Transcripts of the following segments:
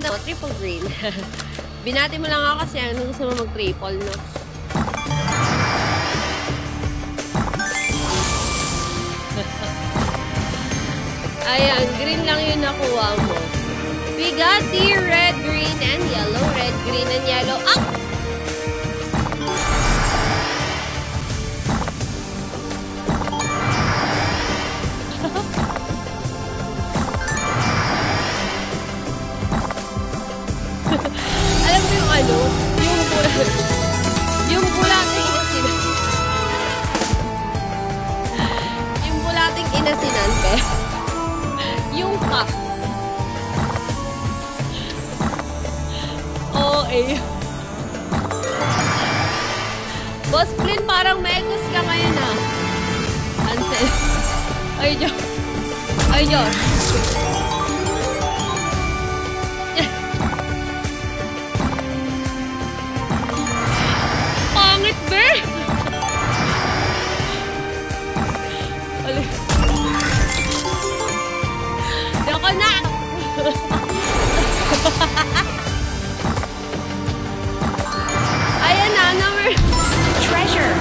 ganda. Oh, triple green. Binati mo lang ako kasi ano gusto mo mag-triple, no? Ayan, green lang yung nakuha mo. We got the red, green, and yellow. Red, green, and yellow. Up! Alam mo yung ano? Yung bulating inasinan. Yung bulating inasinan, pe. Yung cup. Okay. Boss Flynn, parang megos ka ngayon ah. Ansel. Ay, Diyos. Ay, Diyos. Pangit, be! Alay. Dako na! Ayan na, number... Treasure!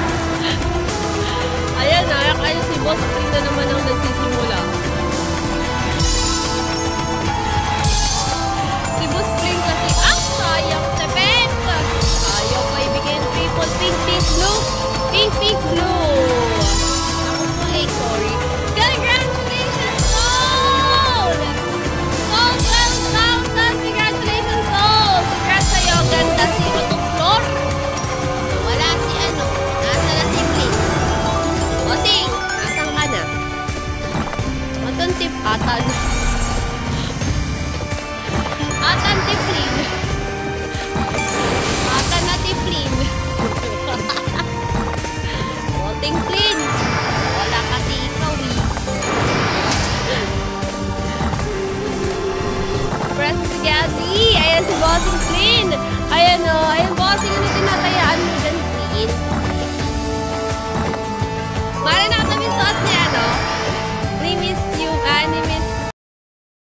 Ayan na, ayun si Boss Flynn na naman ang nagsisimula. Si Boss Flynn kasi, sayang sa pet! Ayaw pa ibigay triple pink, pink, blue! Pink, pink, blue! Ako puli, sorry. Congratulations, Soul! Soul, 12,000! Congratulations, Soul! Congrats sa'yo, ganda si Rotong Floor! Wala si ano, nasa na si Flynn. Bossing, nasan ka na? Atan tip, atan. Atan tip, Flynn. Atan na tip, Flynn. Bossing Flynn. Wala kasi ikaw eh. Press Gazi. Ayan si Bossing Flynn. Ayan o. Ayan Bossing. Ano tinatayaan mo